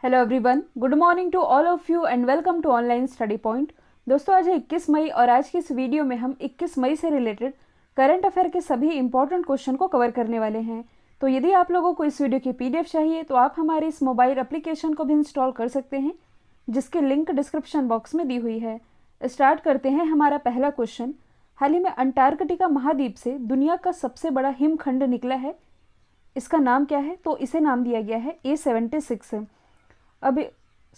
Hello everyone, good morning to all of you and welcome to online study point. दोस्तों, आज है 21 मई और आज की इस वीडियो में हम 21 मई से रिलेटेड करंट अफेयर के सभी इंपॉर्टेंट क्वेश्चन को कवर करने वाले हैं। तो यदि आप लोगों को इस वीडियो की पीडीएफ चाहिए तो आप हमारे इस मोबाइल एप्लीकेशन को भी इंस्टॉल कर सकते हैं, जिसकी लिंक डिस्क्रिप्शन बॉक्स में दी हुई है। स्टार्ट करते हैं हमारा पहला क्वेश्चन। हाल ही में अंटार्कटिका महाद्वीप से दुनिया का सबसे बड़ा हिमखंड निकला है। इसका नाम क्या है? तो इसे नाम दिया गया है A76। अब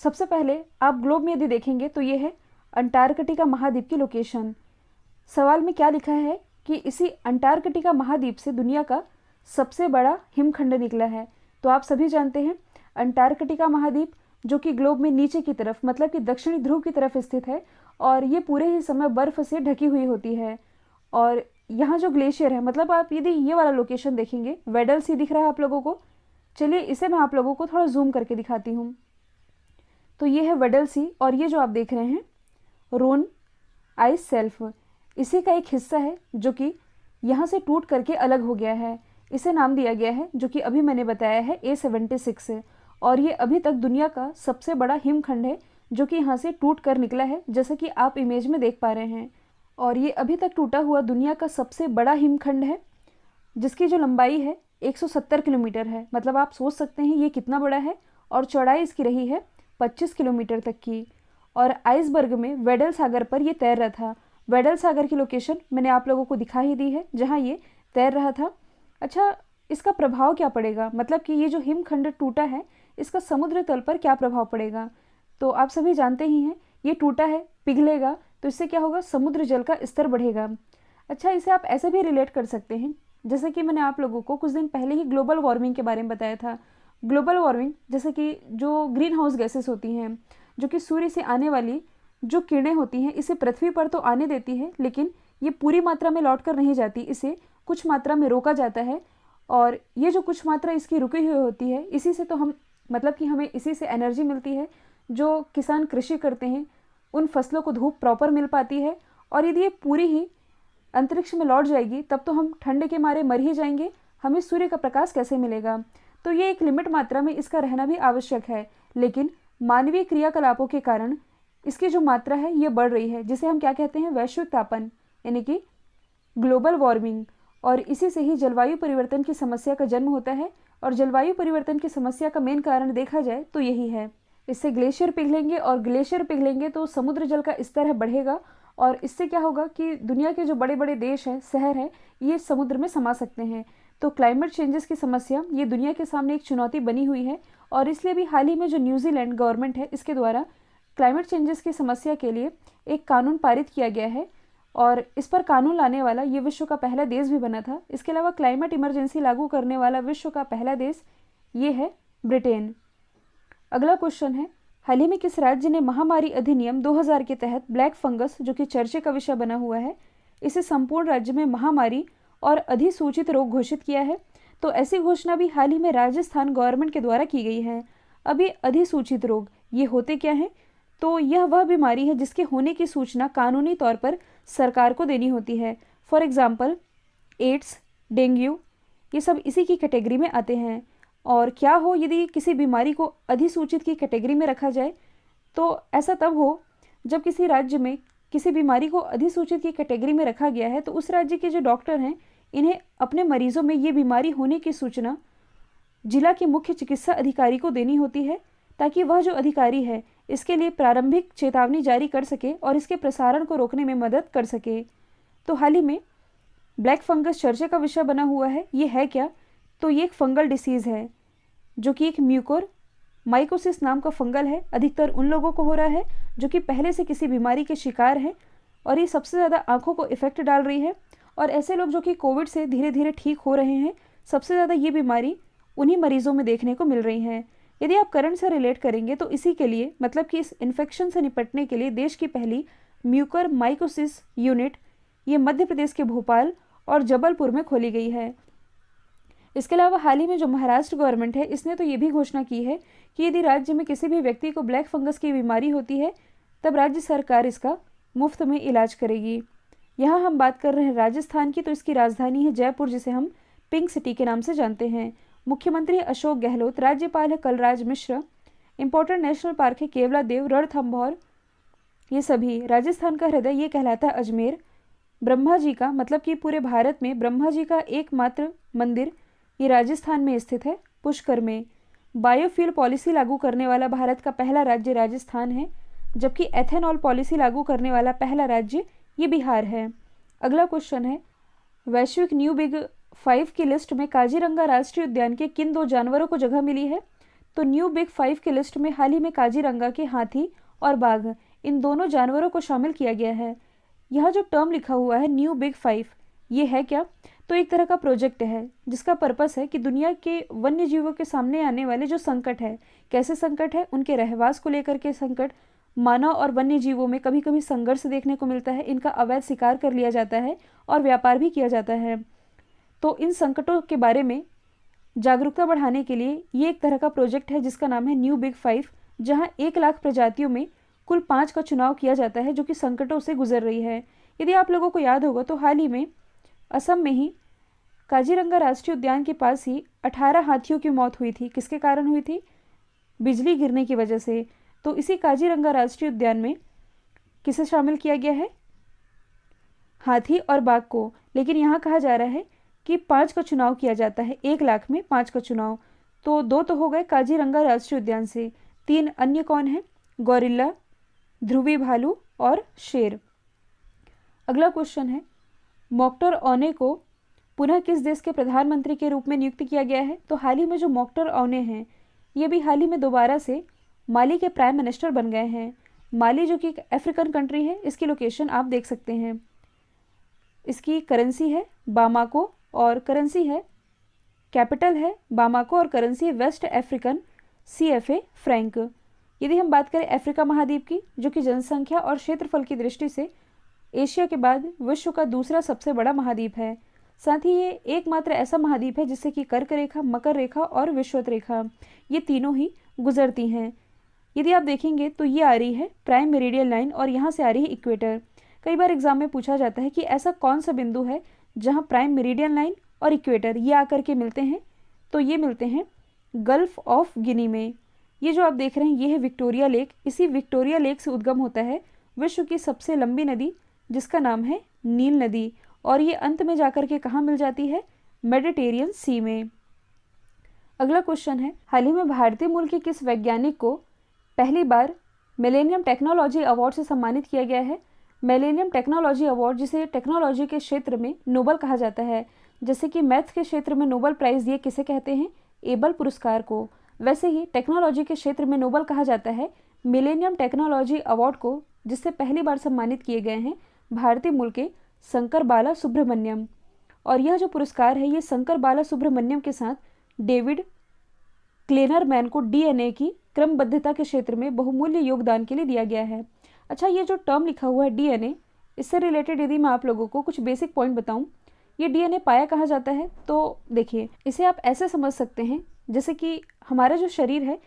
सबसे पहले आप ग्लोब में यदि देखेंगे तो ये है अंटार्कटिका महाद्वीप की लोकेशन। सवाल में क्या लिखा है कि इसी अंटार्कटिका महाद्वीप से दुनिया का सबसे बड़ा हिमखंड निकला है। तो आप सभी जानते हैं अंटार्कटिका महाद्वीप जो कि ग्लोब में नीचे की तरफ मतलब कि दक्षिणी ध्रुव की तरफ स्थित है और ये पूरे ही समय बर्फ से ढकी हुई होती है। और यहाँ जो ग्लेशियर है, मतलब आप यदि ये वाला लोकेशन देखेंगे, वेडल सी दिख रहा है आप लोगों को। चलिए इसे मैं आप लोगों को थोड़ा जूम करके दिखाती हूँ। तो ये है वेडल सी और ये जो आप देख रहे हैं रोन आइस सेल्फ, इसी का एक हिस्सा है जो कि यहाँ से टूट करके अलग हो गया है। इसे नाम दिया गया है जो कि अभी मैंने बताया है A76 है और ये अभी तक दुनिया का सबसे बड़ा हिमखंड है जो कि यहाँ से टूट कर निकला है, जैसा कि आप इमेज में देख पा रहे हैं। और ये अभी तक टूटा हुआ दुनिया का सबसे बड़ा हिमखंड है, जिसकी जो लंबाई है 170 किलोमीटर है। मतलब आप सोच सकते हैं ये कितना बड़ा है। और चौड़ाई इसकी रही है 25 किलोमीटर तक की। और आइसबर्ग में वेडल सागर पर ये तैर रहा था। वेडल सागर की लोकेशन मैंने आप लोगों को दिखा ही दी है जहाँ ये तैर रहा था। अच्छा, इसका प्रभाव क्या पड़ेगा, मतलब कि ये जो हिमखंड टूटा है इसका समुद्र तल पर क्या प्रभाव पड़ेगा? तो आप सभी जानते ही हैं ये टूटा है, पिघलेगा, तो इससे क्या होगा, समुद्र जल का स्तर बढ़ेगा। अच्छा, इसे आप ऐसे भी रिलेट कर सकते हैं जैसे कि मैंने आप लोगों को कुछ दिन पहले ही ग्लोबल वार्मिंग के बारे में बताया था। ग्लोबल वार्मिंग जैसे कि जो ग्रीन हाउस गैसेस होती हैं, जो कि सूर्य से आने वाली जो किरणें होती हैं, इसे पृथ्वी पर तो आने देती है, लेकिन ये पूरी मात्रा में लौट कर नहीं जाती, इसे कुछ मात्रा में रोका जाता है। और ये जो कुछ मात्रा इसकी रुकी हुई होती है, इसी से तो हम मतलब कि हमें इसी से एनर्जी मिलती है। जो किसान कृषि करते हैं उन फसलों को धूप प्रॉपर मिल पाती है। और यदि ये पूरी ही अंतरिक्ष में लौट जाएगी तब तो हम ठंड के मारे मर ही जाएंगे, हमें सूर्य का प्रकाश कैसे मिलेगा? तो ये एक लिमिट मात्रा में इसका रहना भी आवश्यक है, लेकिन मानवीय क्रियाकलापों के कारण इसकी जो मात्रा है ये बढ़ रही है, जिसे हम क्या कहते हैं, वैश्विक तापन, यानी कि ग्लोबल वार्मिंग। और इसी से ही जलवायु परिवर्तन की समस्या का जन्म होता है। और जलवायु परिवर्तन की समस्या का मेन कारण देखा जाए तो यही है। इससे ग्लेशियर पिघलेंगे और ग्लेशियर पिघलेंगे तो समुद्र जल का स्तर है बढ़ेगा और इससे क्या होगा कि दुनिया के जो बड़े बड़े देश हैं, शहर हैं, ये समुद्र में समा सकते हैं। तो क्लाइमेट चेंजेस की समस्या ये दुनिया के सामने एक चुनौती बनी हुई है। और इसलिए भी हाल ही में जो न्यूजीलैंड गवर्नमेंट है, इसके द्वारा क्लाइमेट चेंजेस की समस्या के लिए एक कानून पारित किया गया है और इस पर कानून लाने वाला ये विश्व का पहला देश भी बना था। इसके अलावा क्लाइमेट इमरजेंसी लागू करने वाला विश्व का पहला देश ये है ब्रिटेन। अगला क्वेश्चन है, हाल ही में किस राज्य ने महामारी अधिनियम 2000 के तहत ब्लैक फंगस, जो कि चर्चे का विषय बना हुआ है, इसे संपूर्ण राज्य में महामारी और अधिसूचित रोग घोषित किया है? तो ऐसी घोषणा भी हाल ही में राजस्थान गवर्नमेंट के द्वारा की गई है। अब ये अधिसूचित रोग ये होते क्या हैं? तो यह वह बीमारी है जिसके होने की सूचना कानूनी तौर पर सरकार को देनी होती है। फॉर एग्जाम्पल एड्स, डेंगू, ये सब इसी की कैटेगरी में आते हैं। और क्या हो यदि किसी बीमारी को अधिसूचित की कैटेगरी में रखा जाए? तो ऐसा तब हो जब किसी राज्य में किसी बीमारी को अधिसूचित की कैटेगरी में रखा गया है तो उस राज्य के जो डॉक्टर हैं इन्हें अपने मरीजों में ये बीमारी होने की सूचना जिला के मुख्य चिकित्सा अधिकारी को देनी होती है, ताकि वह जो अधिकारी है इसके लिए प्रारंभिक चेतावनी जारी कर सके और इसके प्रसारण को रोकने में मदद कर सके। तो हाल ही में ब्लैक फंगस चर्चा का विषय बना हुआ है। ये है क्या? तो ये एक फंगल डिसीज़ है जो कि एक म्यूकोर माइकोसिस नाम का फंगल है। अधिकतर उन लोगों को हो रहा है जो कि पहले से किसी बीमारी के शिकार हैं और ये सबसे ज़्यादा आंखों को इफेक्ट डाल रही है। और ऐसे लोग जो कि कोविड से धीरे धीरे ठीक हो रहे हैं, सबसे ज़्यादा ये बीमारी उन्हीं मरीजों में देखने को मिल रही है। यदि आप करंट से रिलेट करेंगे तो इसी के लिए मतलब कि इस इन्फेक्शन से निपटने के लिए देश की पहली म्यूकर माइकोसिस यूनिट ये मध्य प्रदेश के भोपाल और जबलपुर में खोली गई है। इसके अलावा हाल ही में जो महाराष्ट्र गवर्नमेंट है इसने तो ये भी घोषणा की है कि यदि राज्य में किसी भी व्यक्ति को ब्लैक फंगस की बीमारी होती है तब राज्य सरकार इसका मुफ्त में इलाज करेगी। यहाँ हम बात कर रहे हैं राजस्थान की, तो इसकी राजधानी है जयपुर, जिसे हम पिंक सिटी के नाम से जानते हैं। मुख्यमंत्री अशोक गहलोत, राज्यपाल है Kalraj Mishra, important national park है केवलादेव, रणथंभौर, ये सभी। राजस्थान का हृदय ये कहलाता है अजमेर। ब्रह्मा जी का मतलब कि पूरे भारत में ब्रह्मा जी का एकमात्र मंदिर ये राजस्थान में स्थित है, पुष्कर में। बायोफ्यूल पॉलिसी लागू करने वाला भारत का पहला राज्य राजस्थान है, जबकि एथेनॉल पॉलिसी लागू करने वाला पहला राज्य ये बिहार है। अगला क्वेश्चन है, वैश्विक न्यू बिग 5 की लिस्ट में काजीरंगा राष्ट्रीय उद्यान के किन 2 जानवरों को जगह मिली है? तो न्यू बिग 5 की लिस्ट में हाल ही में काजीरंगा के हाथी और बाघ, इन दोनों जानवरों को शामिल किया गया है। यह जो टर्म लिखा हुआ है न्यू बिग 5, ये है क्या? तो एक तरह का प्रोजेक्ट है जिसका पर्पस है कि दुनिया के वन्य जीवों के सामने आने वाले जो संकट है, कैसे संकट है, उनके रहवास को लेकर के संकट, मानव और वन्य जीवों में कभी कभी संघर्ष देखने को मिलता है, इनका अवैध शिकार कर लिया जाता है और व्यापार भी किया जाता है। तो इन संकटों के बारे में जागरूकता बढ़ाने के लिए ये एक तरह का प्रोजेक्ट है जिसका नाम है न्यू बिग 5, जहां 1 लाख प्रजातियों में कुल 5 का चुनाव किया जाता है जो कि संकटों से गुजर रही है। यदि आप लोगों को याद होगा तो हाल ही में असम में ही काजीरंगा राष्ट्रीय उद्यान के पास ही 18 हाथियों की मौत हुई थी। किसके कारण हुई थी? बिजली गिरने की वजह से। तो इसी काजीरंगा राष्ट्रीय उद्यान में किसे शामिल किया गया है? हाथी और बाघ को। लेकिन यहाँ कहा जा रहा है कि 5 का चुनाव किया जाता है, 1 लाख में 5 का चुनाव। तो 2 तो हो गए काजीरंगा राष्ट्रीय उद्यान से, 3 अन्य कौन है? गौरिल्ला, ध्रुवी भालू और शेर। अगला क्वेश्चन है, मोक्टर ओने को पुनः किस देश के प्रधानमंत्री के रूप में नियुक्त किया गया है? तो हाल ही में जो मोक्टर ओने हैं ये भी हाल ही में दोबारा से माली के प्राइम मिनिस्टर बन गए हैं। माली जो कि एक अफ्रीकन कंट्री है, इसकी लोकेशन आप देख सकते हैं। इसकी करेंसी है बामाको और करेंसी है, कैपिटल है बामाको और करेंसी है वेस्ट अफ्रीकन CFA फ्रैंक। यदि हम बात करें अफ्रीका महाद्वीप की, जो कि जनसंख्या और क्षेत्रफल की दृष्टि से एशिया के बाद विश्व का दूसरा सबसे बड़ा महाद्वीप है। साथ ही ये एकमात्र ऐसा महाद्वीप है जिससे कि कर्क रेखा, मकर रेखा और विषुवत रेखा ये तीनों ही गुजरती हैं। यदि आप देखेंगे तो ये आ रही है प्राइम मेरिडियन लाइन और यहाँ से आ रही है इक्वेटर। कई बार एग्जाम में पूछा जाता है कि ऐसा कौन सा बिंदु है जहाँ प्राइम मेरिडियन लाइन और इक्वेटर ये आकर के मिलते हैं? तो ये मिलते हैं गल्फ ऑफ गिनी में। ये जो आप देख रहे हैं ये है विक्टोरिया लेक। इसी विक्टोरिया लेक से उद्गम होता है विश्व की सबसे लंबी नदी जिसका नाम है नील नदी, और ये अंत में जाकर के कहाँ मिल जाती है? मेडिटेरियन सी में। अगला क्वेश्चन है, हाल ही में भारतीय मूल के किस वैज्ञानिक को पहली बार मिलेनियम टेक्नोलॉजी अवार्ड से सम्मानित किया गया है? मिलेनियम टेक्नोलॉजी अवार्ड, जिसे टेक्नोलॉजी के क्षेत्र में नोबल कहा जाता है, जैसे कि मैथ्स के क्षेत्र में नोबल प्राइज दिए किसे कहते हैं? एबल पुरस्कार को। वैसे ही टेक्नोलॉजी के क्षेत्र में नोबल कहा जाता है मिलेनियम टेक्नोलॉजी अवार्ड को, जिससे पहली बार सम्मानित किए गए हैं भारतीय मूल के शंकर बाला सुब्रमण्यम। और यह जो पुरस्कार है ये शंकर बाला सुब्रमण्यम के साथ डेविड क्लेनरमैन को DNA की क्रमबद्धता के क्षेत्र में बहुमूल्य योगदान के लिए दिया गया है। अच्छा, ये जो टर्म लिखा हुआ है DNA, इससे रिलेटेड यदि मैं आप लोगों को कुछ बेसिक पॉइंट बताऊं, ये DNA पाया कहाँ जाता है? तो देखिए, इसे आप ऐसे समझ सकते हैं जैसे कि हमारा जो शरीर है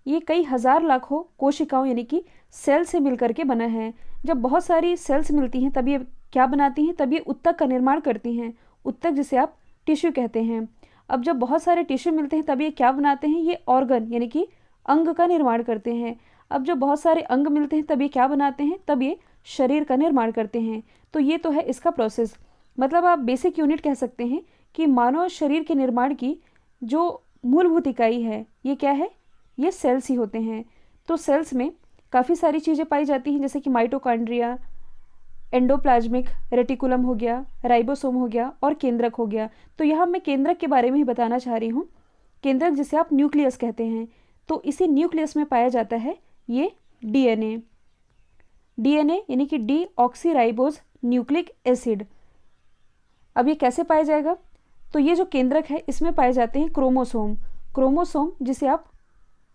ये कई हजार लाखों कोशिकाओं यानी कि सेल से मिलकर के बना है। जब बहुत सारी सेल्स मिलती हैं तब ये क्या बनाती हैं? तब ये उत्तक का निर्माण करती हैं, उत्तक जिसे आप टिश्यू कहते हैं। अब जब बहुत सारे टिश्यू मिलते हैं तब ये क्या बनाते हैं? ये ऑर्गन यानी कि अंग का निर्माण करते हैं। अब जब बहुत सारे अंग मिलते हैं तब ये क्या बनाते हैं? तब ये शरीर का निर्माण करते हैं। तो ये तो है इसका प्रोसेस। मतलब आप बेसिक यूनिट कह सकते हैं कि मानव शरीर के निर्माण की जो मूलभूत इकाई है ये क्या है? ये सेल्स ही होते हैं। तो सेल्स में काफ़ी सारी चीज़ें पाई जाती हैं, जैसे कि माइटोकॉन्ड्रिया, एंडोप्लाज्मिक रेटिकुलम हो गया, राइबोसोम हो गया और केंद्रक हो गया। तो यहाँ मैं केंद्रक के बारे में ही बताना चाह रही हूँ। केंद्रक जिसे आप न्यूक्लियस कहते हैं, तो इसी न्यूक्लियस में पाया जाता है ये DNA यानी कि डीऑक्सीराइबोज न्यूक्लिक एसिड। अब ये कैसे पाया जाएगा? तो ये जो केंद्रक है इसमें पाए जाते हैं क्रोमोसोम जिसे आप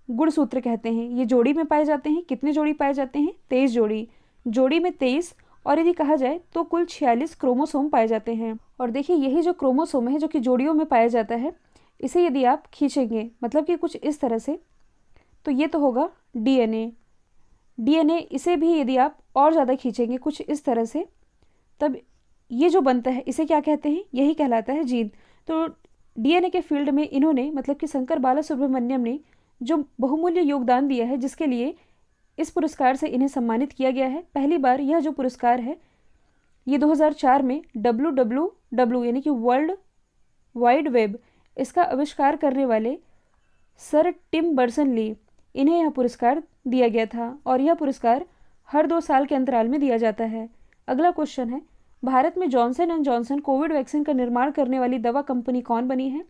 गुणसूत्र कहते हैं। ये जोड़ी में पाए जाते हैं। कितने जोड़ी पाए जाते हैं? 23 जोड़ी में 23, और यदि कहा जाए तो कुल 46 क्रोमोसोम पाए जाते हैं। और देखिए, यही जो क्रोमोसोम है जो कि जोड़ियों में पाया जाता है, इसे यदि आप खींचेंगे मतलब कि कुछ इस तरह से, तो ये तो होगा DNA। इसे भी यदि आप और ज़्यादा खींचेंगे कुछ इस तरह से, तब ये जो बनता है इसे क्या कहते हैं? यही कहलाता है जीन। तो DNA के फील्ड में इन्होंने मतलब कि शंकर बाला सुब्रमण्यम ने जो बहुमूल्य योगदान दिया है, जिसके लिए इस पुरस्कार से इन्हें सम्मानित किया गया है। पहली बार यह जो पुरस्कार है ये 2004 में WWW यानी कि वर्ल्ड वाइड वेब इसका आविष्कार करने वाले सर टिम बर्नर्स-ली इन्हें यह पुरस्कार दिया गया था और यह पुरस्कार हर 2 साल के अंतराल में दिया जाता है। अगला क्वेश्चन है, भारत में Johnson and Johnson Covid vaccine का निर्माण करने वाली दवा कंपनी कौन बनी है?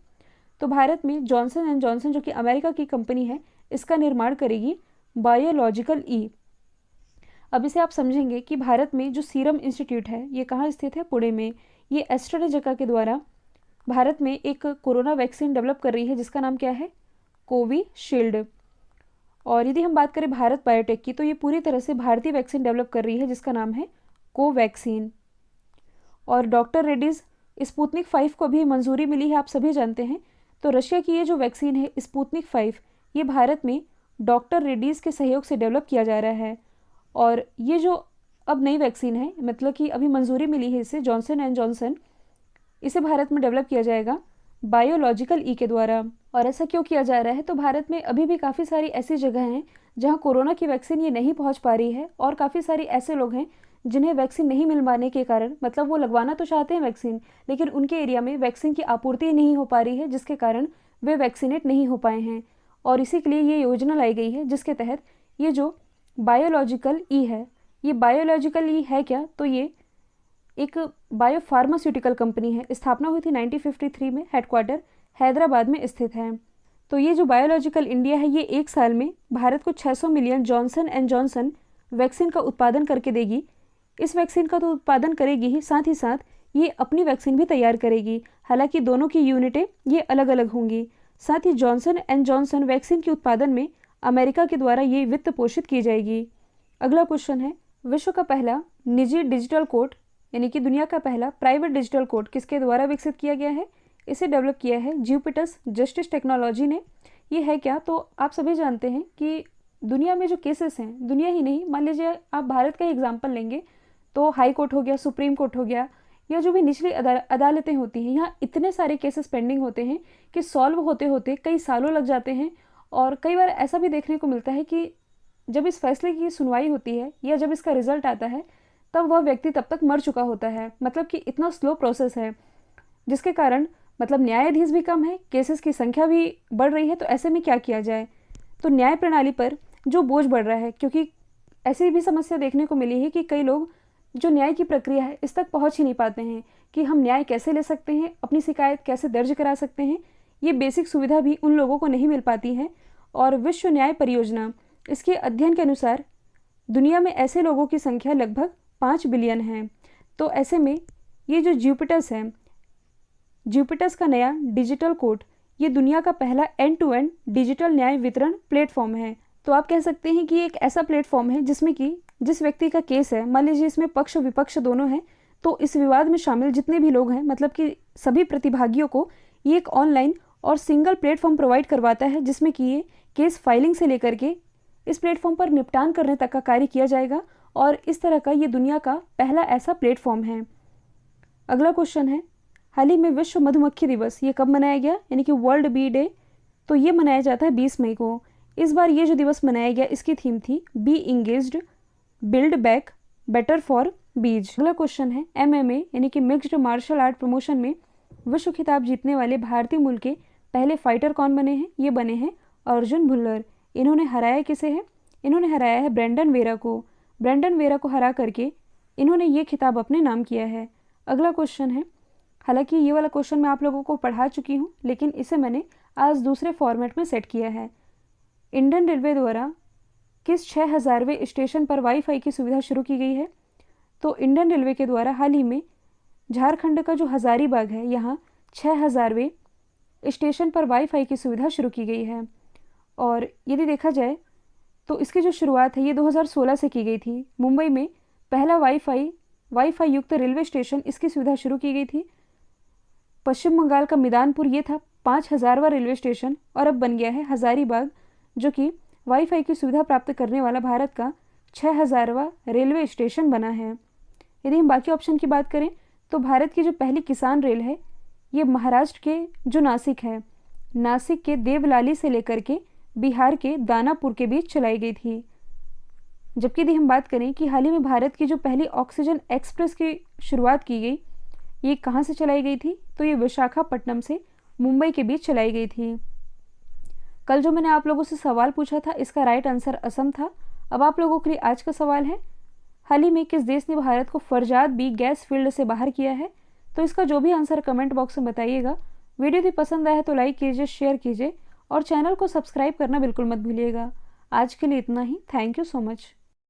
तो भारत में जॉनसन एंड जॉनसन जो कि अमेरिका की कंपनी है, इसका निर्माण करेगी बायोलॉजिकल ई। अब इसे आप समझेंगे कि भारत में जो सीरम इंस्टीट्यूट है ये कहाँ स्थित है? पुणे में। ये एस्ट्राजेनेका के द्वारा भारत में एक कोरोना वैक्सीन डेवलप कर रही है जिसका नाम क्या है? कोविशील्ड। और यदि हम बात करें भारत बायोटेक की, तो ये पूरी तरह से भारतीय वैक्सीन डेवलप कर रही है जिसका नाम है कोवैक्सीन। और डॉक्टर रेड्डीज स्पुतनिक 5 को भी मंजूरी मिली है, आप सभी जानते हैं। तो रशिया की ये जो वैक्सीन है स्पुतनिक 5, ये भारत में डॉक्टर रेड्डीज़ के सहयोग से डेवलप किया जा रहा है। और ये जो अब नई वैक्सीन है, मतलब कि अभी मंजूरी मिली है इसे, जॉनसन एंड जॉनसन, इसे भारत में डेवलप किया जाएगा बायोलॉजिकल ई के द्वारा। और ऐसा क्यों किया जा रहा है? तो भारत में अभी भी काफ़ी सारी ऐसी जगह हैं जहां कोरोना की वैक्सीन ये नहीं पहुंच पा रही है और काफ़ी सारे ऐसे लोग हैं जिन्हें वैक्सीन नहीं मिल पाने के कारण, मतलब वो लगवाना तो चाहते हैं वैक्सीन, लेकिन उनके एरिया में वैक्सीन की आपूर्ति नहीं हो पा रही है, जिसके कारण वे वैक्सीनेट नहीं हो पाए हैं। और इसी के लिए ये योजना लाई गई है जिसके तहत ये जो बायोलॉजिकल ई है, ये बायोलॉजिकल ई है क्या? तो ये एक बायोफार्मास्यूटिकल कंपनी है, स्थापना हुई थी 1953 में, हेडक्वार्टर हैदराबाद में स्थित है। तो ये जो बायोलॉजिकल इंडिया है ये एक साल में भारत को 600 million Johnson and Johnson vaccine का उत्पादन करके देगी। इस वैक्सीन का तो उत्पादन करेगी ही साथ ये अपनी वैक्सीन भी तैयार करेगी। हालांकि दोनों की यूनिटें ये अलग अलग होंगी। साथ ही जॉनसन एंड जॉनसन वैक्सीन के उत्पादन में अमेरिका के द्वारा ये वित्त पोषित की जाएगी। अगला क्वेश्चन है, विश्व का पहला निजी डिजिटल कोर्ट यानी कि दुनिया का पहला प्राइवेट डिजिटल कोर्ट किसके द्वारा विकसित किया गया है? इसे डेवलप किया है ज्यूपिटर्स जस्टिस टेक्नोलॉजी ने। ये है क्या? तो आप सभी जानते हैं कि दुनिया में जो केसेस हैं, दुनिया ही नहीं, मान लीजिए आप भारत का ही एग्जाम्पल लेंगे तो हाई कोर्ट हो गया, सुप्रीम कोर्ट हो गया, या जो भी निचली अदालतें होती हैं, यहाँ इतने सारे केसेस पेंडिंग होते हैं कि सॉल्व होते होते कई सालों लग जाते हैं। और कई बार ऐसा भी देखने को मिलता है कि जब इस फैसले की सुनवाई होती है या जब इसका रिजल्ट आता है तब वह व्यक्ति तब तक मर चुका होता है। मतलब कि इतना स्लो प्रोसेस है, जिसके कारण मतलब न्यायाधीश भी कम है, केसेस की संख्या भी बढ़ रही है। तो ऐसे में क्या किया जाए? तो न्याय प्रणाली पर जो बोझ बढ़ रहा है, क्योंकि ऐसी भी समस्या देखने को मिली है कि कई लोग जो न्याय की प्रक्रिया है इस तक पहुंच ही नहीं पाते हैं कि हम न्याय कैसे ले सकते हैं, अपनी शिकायत कैसे दर्ज करा सकते हैं। ये बेसिक सुविधा भी उन लोगों को नहीं मिल पाती है। और विश्व न्याय परियोजना इसके अध्ययन के अनुसार दुनिया में ऐसे लोगों की संख्या लगभग 5 बिलियन है। तो ऐसे में ये जो ज्यूपिटर्स है, ज्यूपिटर्स का नया डिजिटल कोर्ट, ये दुनिया का पहला एंड टू एंड डिजिटल न्याय वितरण प्लेटफॉर्म है। तो आप कह सकते हैं कि एक ऐसा प्लेटफॉर्म है जिसमें कि जिस व्यक्ति का केस है, मान लीजिए इसमें पक्ष विपक्ष दोनों हैं, तो इस विवाद में शामिल जितने भी लोग हैं, मतलब कि सभी प्रतिभागियों को ये एक ऑनलाइन और सिंगल प्लेटफॉर्म प्रोवाइड करवाता है, जिसमें कि ये केस फाइलिंग से लेकर के इस प्लेटफॉर्म पर निपटान करने तक का कार्य किया जाएगा। और इस तरह का ये दुनिया का पहला ऐसा प्लेटफॉर्म है। अगला क्वेश्चन है, हाल ही में विश्व मधुमक्खी दिवस ये कब मनाया गया, यानी कि वर्ल्ड बी डे? तो ये मनाया जाता है 20 मई को। इस बार ये जो दिवस मनाया गया इसकी थीम थी be engaged build back better for bees. अगला क्वेश्चन है, MMA यानी कि मिक्स्ड मार्शल आर्ट प्रमोशन में विश्व खिताब जीतने वाले भारतीय मूल के पहले फाइटर कौन बने हैं? ये बने हैं अर्जुन भुल्लर। इन्होंने हराया किसे है? इन्होंने हराया है ब्रेंडन वेरा को। ब्रेंडन वेरा को हरा करके इन्होंने ये खिताब अपने नाम किया है। अगला क्वेश्चन है, हालांकि ये वाला क्वेश्चन मैं आप लोगों को पढ़ा चुकी हूँ, लेकिन इसे मैंने आज दूसरे फॉर्मेट में सेट किया है। इंडियन रेलवे द्वारा किस 6000वें स्टेशन पर वाईफाई की सुविधा शुरू की गई है? तो इंडियन रेलवे के द्वारा हाल ही में झारखंड का जो हजारीबाग है, यहाँ 6000वें स्टेशन पर वाईफाई की सुविधा शुरू की गई है। और यदि देखा जाए तो इसकी जो शुरुआत है ये 2016 से की गई थी। मुंबई में पहला वाईफाई युक्त रेलवे स्टेशन, इसकी सुविधा शुरू की गई थी। पश्चिम बंगाल का मिदानपुर ये था 5000वां रेलवे स्टेशन, और अब बन गया है हजारीबाग, जो कि वाईफाई की सुविधा प्राप्त करने वाला भारत का 6000वां रेलवे स्टेशन बना है। यदि हम बाकी ऑप्शन की बात करें तो भारत की जो पहली किसान रेल है ये महाराष्ट्र के जो नासिक है, नासिक के देवलाली से लेकर के बिहार के दानापुर के बीच चलाई गई थी। जबकि यदि हम बात करें कि हाल ही में भारत की जो पहली ऑक्सीजन एक्सप्रेस की शुरुआत की गई, ये कहाँ से चलाई गई थी, तो ये विशाखापट्टनम से मुंबई के बीच चलाई गई थी। कल जो मैंने आप लोगों से सवाल पूछा था, इसका राइट आंसर असम था। अब आप लोगों के लिए आज का सवाल है, हाल ही में किस देश ने भारत को फरजाद बी गैस फील्ड से बाहर किया है? तो इसका जो भी आंसर कमेंट बॉक्स में बताइएगा। वीडियो यदि पसंद आया तो लाइक कीजिए, शेयर कीजिए और चैनल को सब्सक्राइब करना बिल्कुल मत भूलिएगा। आज के लिए इतना ही। Thank you so much.